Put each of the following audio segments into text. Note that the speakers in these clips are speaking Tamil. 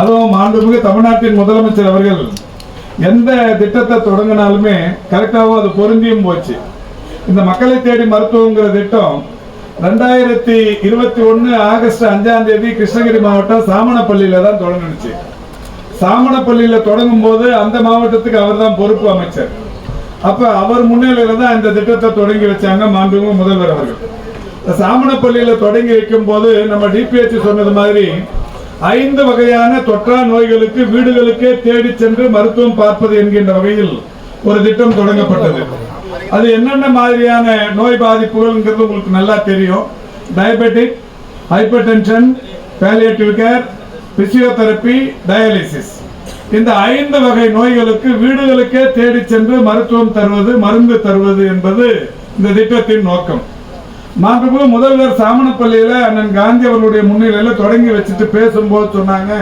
அதுவும் மாண்புமிகு தமிழ்நாட்டின் முதலமைச்சர் அவர்கள் எந்த திட்டத்தை தொடங்கினாலுமே கரெக்டாகவும் அது பொருந்தியும் போச்சு. இந்த மக்களை தேடி மருத்துவங்கிற திட்டம் 2021 ஆகஸ்ட் 5ஆம் தேதி கிருஷ்ணகிரி மாவட்டம் சாமணப்பள்ளியில தான் தொடங்குச்சு. சாமணப்பள்ளியில தொடங்கும் போது அந்த மாவட்டத்துக்கு அவர் தான் பொறுப்பு அமைச்சர். அப்ப அவர் முன்னிலையில தான் இந்த திட்டத்தை தொடங்கி வச்சாங்க மாண்புமிகு முதல்வர் அவர்கள். சாமணப்பள்ளியில தொடங்கி வைக்கும் போது நம்ம டிபிஹெச் சொன்னது மாதிரி 5 வகையான தொற்றா நோய்களுக்கு வீடுகளுக்கே தேடி சென்று மருத்துவம் பார்ப்பது என்கின்ற வகையில் ஒரு திட்டம் தொடங்கப்பட்டது. அது என்னென்ன மாதிரியான நோய் பாதிப்புகள் உங்களுக்கு நல்லா தெரியும். Diabetic, hyper tension, palliative care, physiotherapy, dialysis. இந்த 5 வகை நோய்களுக்கு வீடுகளுக்கே தேடி சென்று மருத்துவம் தருவது, மருந்து தருவது என்பது இந்த திட்டத்தின் நோக்கம். மாண்புமிகு முதல்வர் சாமணப்பள்ளியில அண்ணன் காந்தி அவர்களுடைய முன்னிலையில தொடங்கி வச்சுட்டு பேசும்போது சொன்னாங்க,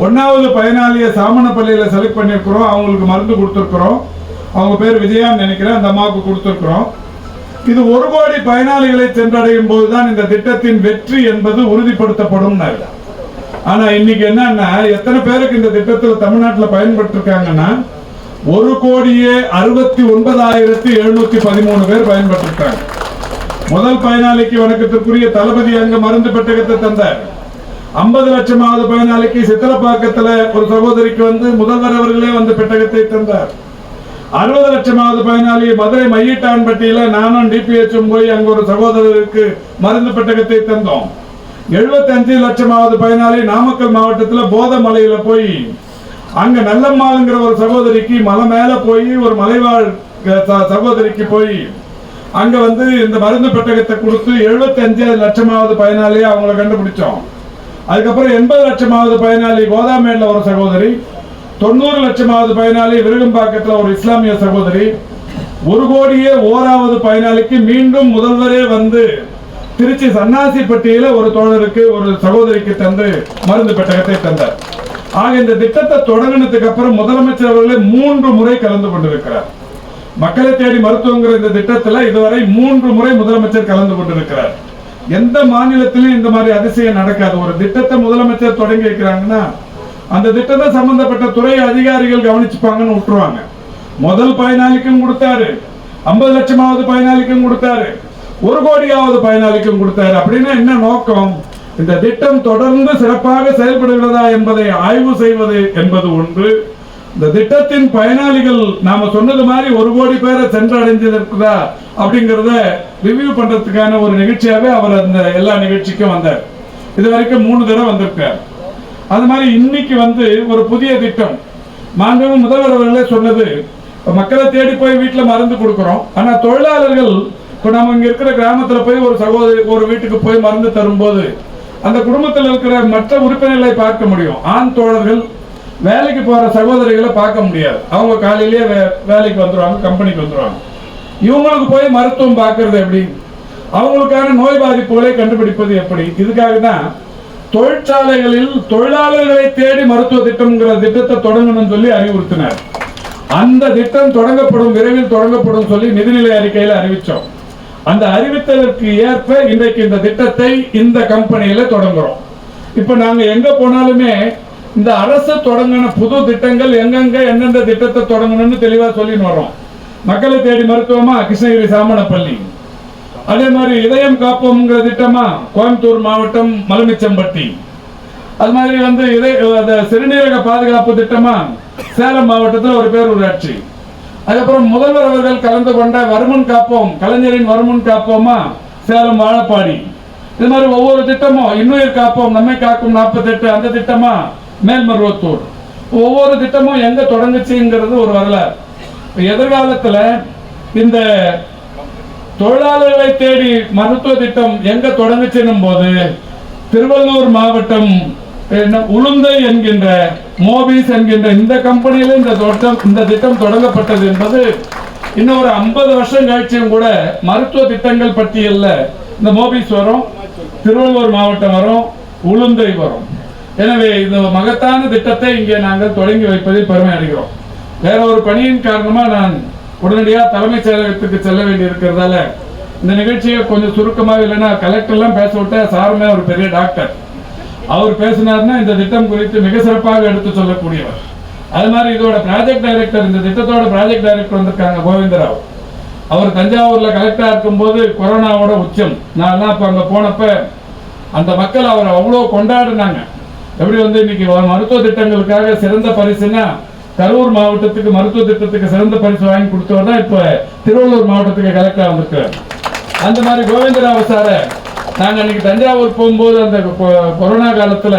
1வது பயனாளியை சாமணப்பள்ளியில செலக்ட் பண்ணியிருக்கிறோம், அவங்களுக்கு மருந்து கொடுத்துருக்கிறோம். அவங்க பேர் விஜயான்னு நினைக்கிறேன், அந்த அம்மாவுக்கு கொடுத்துருக்கிறோம். இது 1 கோடி பயனாளிகளை சென்றடையும் போதுதான் இந்த திட்டத்தின் வெற்றி என்பது உறுதிப்படுத்தப்படும். ஆனா இன்னைக்கு என்னன்னா, எத்தனை பேருக்கு இந்த திட்டத்தில் தமிழ்நாட்டில் பயன்பட்டு இருக்காங்கன்னா 1,69,713 பேர் பயன்பட்டு இருக்காங்க. முதல் பயனாளிக்கு வணக்கத்திற்குரிய தளபதி அங்க மருந்து பெட்டகத்தை தந்தார். 50 லட்சமாவது பயனாளிக்கு சித்திரப்பாக்கத்துல ஒரு சகோதரிக்கு வந்து முதல்வர் அவர்களே வந்து பெட்டகத்தை தந்தார். 60 லட்சமாவது பயனாளி மதுரை மையட்டான்பட்டியில நானும் டிபிஹெச்சும் போய் அங்க ஒரு சகோதரருக்கு மருந்து பெட்டகத்தை தந்தோம். 75 லட்சமாவது பயனாளி நாமக்கல் மாவட்டத்தில் போதமலையில போய் அங்க நல்லம்மாளுங்கிற ஒரு சகோதரிக்கு மலை மேல போய் ஒரு மலைவாழ் சகோதரிக்கு போய் அங்க வந்து இந்த மருந்து பெட்டகத்தை கொடுத்து 75 லட்சமாவது பயனாளியை அவங்களை கண்டுபிடிச்சோம். அதுக்கப்புறம் 80 லட்சமாவது பயனாளி கோதாமேட்ல ஒரு சகோதரி, 90 லட்சமாவது பயனாளி விருகம்பாக்கத்தில் ஒரு இஸ்லாமிய சகோதரி, 1 கோடியே 1வது பயனாளிக்கு மீண்டும் முதல்வரே வந்து திருச்சி சன்னாசிப்பட்டியில ஒரு தோழருக்கு ஒரு சகோதரிக்கு தந்து மருந்து பெட்டகத்தை தந்தார். ஆக இந்த திட்டத்தை தொடங்கினதுக்கு அப்புறம் முதலமைச்சர் அவர்களே 3 முறை கலந்து கொண்டிருக்கிறார். மக்களை தேடி மருத்துவங்கிற இந்த திட்டத்தில் இதுவரை 3 முறை முதலமைச்சர் கலந்து கொண்டிருக்கிறார். எந்த மாநிலத்திலும் இந்த மாதிரி அதிசயம் நடக்காது. ஒரு திட்டத்தை முதலமைச்சர் தொடங்கி வைக்கிறாங்கன்னா அந்த திட்டத்தை சம்பந்தப்பட்ட துறை அதிகாரிகள் கவனிச்சுப்பாங்கன்னு விட்டுருவாங்க. முதல் பயனாளிக்கும் கொடுத்தாரு, 50 லட்சமாவது பயனாளிக்கும் கொடுத்தாரு, 1 கோடியாவது பயனாளிக்கும் கொடுத்தாரு. அப்படின்னா என்ன நோக்கம்? இந்த திட்டம் தொடர்ந்து சிறப்பாக செயல்படுகிறதா என்பதை ஆய்வு செய்வது என்பது ஒன்று. இந்த திட்டத்தின் பயனாளிகள் நாம சொன்னது மாதிரி 1 கோடி பேரை சென்றடைஞ்சிருக்குதா அப்படிங்கிறத ரிவ்யூ பண்றதுக்கான ஒரு நிகழ்ச்சியாவே அவர் அந்த எல்லா நிகழ்ச்சிக்கும் வந்தார். இது வரைக்கும் 3 தடவை வந்திருக்கார். அது மாதிரி இன்னைக்கு வந்து ஒரு புதிய திட்டம் மாண்புமிகு முதல்வர் அவர்களே சொன்னது, மக்களை தேடி போய் வீட்டில் மருந்து கொடுக்குறோம். ஆனா தொழிலாளர்கள் இப்போ நம்ம இங்க இருக்கிற கிராமத்துல போய் ஒரு சகோதரி ஒரு வீட்டுக்கு போய் மருந்து தரும்போது அந்த குடும்பத்தில் இருக்கிற மற்ற உறுப்பினர்களை பார்க்க முடியும். ஆண் தோழர்கள் வேலைக்கு போற சகோதரிகளை பார்க்க முடியாது. அவங்க காலையிலேயே வேலைக்கு வந்துருவாங்க, கம்பெனிக்கு வந்துருவாங்க. இவங்களுக்கு போய் மருத்துவம் பார்க்கறது எப்படி? அவங்களுக்கான நோய் பாதிப்புகளை கண்டுபிடிப்பது எப்படி? இதுக்காக தான் தொழிற்சாலைகளில் தொழிலாளர்களை தேடி மருத்துவ திட்டம்ங்கிற திட்டத்தை தொடங்கணும்னு சொல்லி அறிவுறுத்தினார். அந்த திட்டம் தொடங்கப்படும், விரைவில் தொடங்கப்படும் சொல்லி நிதிநிலை அறிக்கையில அறிவிச்சோம். அந்த அறிவித்ததற்கு ஏற்ப இன்றைக்கு இந்த திட்டத்தை இந்த கம்பெனியில தொடங்குறோம். இப்ப நாங்க எங்க போனாலுமே இந்த அரசு தொடங்கின புது திட்டங்கள் எங்கெங்க எந்தெந்த திட்டத்தை தொடங்கணும்னு தெளிவா சொல்லின்னு வரோம். மக்களை தேடி மருத்துவமா கிருஷ்ணகிரி சாமணப்பள்ளி, அதே மாதிரி இதயம் காப்போம்ங்கிற திட்டமா கோயம்புத்தூர் மாவட்டம் மலுமிச்சம்பட்டி, அது மாதிரி வந்து சிறுநீரக பாதுகாப்பு திட்டமா சேலம் மாவட்டத்தில் ஒரு பேரூராட்சி. அதுக்கப்புறம் முதல்வர் அவர்கள் கலந்து கொண்ட வருமுன் காப்போம், கலைஞரின் வருமுன் காப்போமா சேலம் வாழப்பாடி. இது மாதிரி ஒவ்வொரு திட்டமும் இன்னுயிர் காப்போம், நம்மை காக்கும் 48 அந்த திட்டமா மேல்மருவத்தூர். ஒவ்வொரு திட்டமும் எங்க தொடங்குச்சுங்கிறது ஒரு வரலாறு. எதிர்காலத்துல இந்த தொழிலாளர்களை தேடி மருத்துவ திட்டம் எங்க தொடங்குச்சுன்னும் போது திருவள்ளூர் மாவட்டம் உளுந்தை என்கின்ற மோபிஸ் என்கின்ற இந்த கம்பெனியில இந்த திட்டம் தொடங்கப்பட்டது என்பது இன்னும் ஒரு 50 வருஷம் கழிச்சும் கூட மருத்துவ திட்டங்கள் பட்டியல்ல இந்த மோபிஸ் வரும், திருவள்ளூர் மாவட்டம் வரும், உளுந்தை வரும். எனவே இந்த மகத்தான திட்டத்தை இங்கே நாங்கள் தொடங்கி வைப்பதில் பெருமை அடைகிறோம். வேற ஒரு பணியின் காரணமா நான் உடனடியாக தலைமைச் செயலகத்துக்கு செல்ல வேண்டி இருக்கிறதால இந்த நிகழ்ச்சியை கொஞ்சம் சுருக்கமாக, இல்லைன்னா கலெக்டர்லாம் பேச விட்ட சாருமே ஒரு பெரிய டாக்டர், அவர் பேசினார்னா இந்த திட்டம் குறித்து மிக சிறப்பாக எடுத்து சொல்லக்கூடியவர். அது மாதிரி இதோட ப்ராஜெக்ட் டைரக்டர், இந்த திட்டத்தோட ப்ராஜெக்ட் டைரக்டர் வந்திருக்காங்க கோவிந்தராவ். அவர் தஞ்சாவூர்ல கலெக்டரா இருக்கும்போது கொரோனாவோட உச்சம். நான் அப்ப அங்க போனப்ப அந்த மக்கள் அவரை அவ்வளோ கொண்டாடினாங்க. எப்படி இன்னைக்கு மருத்துவ திட்டங்களுக்காக சிறந்த பரிசுன்னா கரூர் மாவட்டத்துக்கு மருத்துவ திட்டத்துக்கு சிறந்த பரிசு வாங்கி கொடுத்தவர் தான் இப்ப திருவள்ளூர் மாவட்டத்துக்கு கலெக்டரா வந்திருக்கிறார். அந்த மாதிரி கோவிந்தராவ் சார நாங்க அன்னைக்கு தஞ்சாவூர் போகும்போது அந்த கொரோனா காலத்துல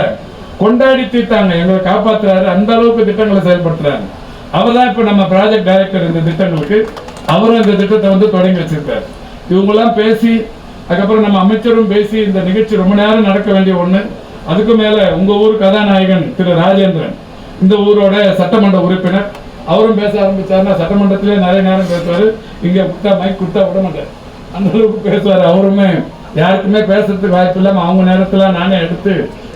கொண்டாடி தீட்டாங்க, எங்களை காப்பாத்துறாரு, அந்த அளவுக்கு திட்டங்களை செயல்படுத்துறாங்க. அவர் தான் இப்ப நம்ம ப்ராஜெக்ட் டைரக்டர் இந்த திட்டங்களுக்கு. அவரும் இந்த திட்டத்தை தொடங்கி வச்சிருக்காரு. இவங்கெல்லாம் பேசி அதுக்கப்புறம் நம்ம அமைச்சரும் பேசி இந்த நிகழ்ச்சி ரொம்ப நேரம் நடக்க வேண்டிய ஒண்ணு. அதுக்கு மேல உங்க ஊர் கதாநாயகன் திரு ராஜேந்திரன், இந்த ஊரோட சட்டமன்ற உறுப்பினர், அவரும் பேச ஆரம்பிச்சாருன்னா சட்டமன்றத்திலே நிறைய நேரம் பேசுவாரு. இங்க மைக் கொடுத்தா விட மாட்டார், அந்த அளவுக்கு பேசுவாரு. அவருமே யாருக்குமே பேசுறதுக்கு வாய்ப்பு இல்லாம அவங்க நேரத்துல நானே எடுத்து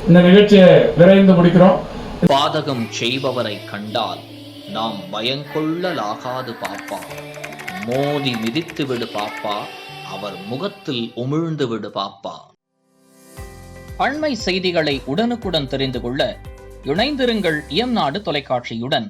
இந்த நிகழ்ச்சியை விரைந்து முடிக்கிறோம். பாதகம் செய்பவரை கண்டால் நாம் பயங்கொள்ளலாகாது பாப்பா, மோதி மிதித்து விடு பாப்பா, அவர் முகத்தில் உமிழ்ந்து விடு பாப்பா. அண்மை செய்திகளை உடனுக்குடன் தெரிந்து கொள்ள இணைந்திருங்கள் இயம்நாடு தொலைக்காட்சியுடன்.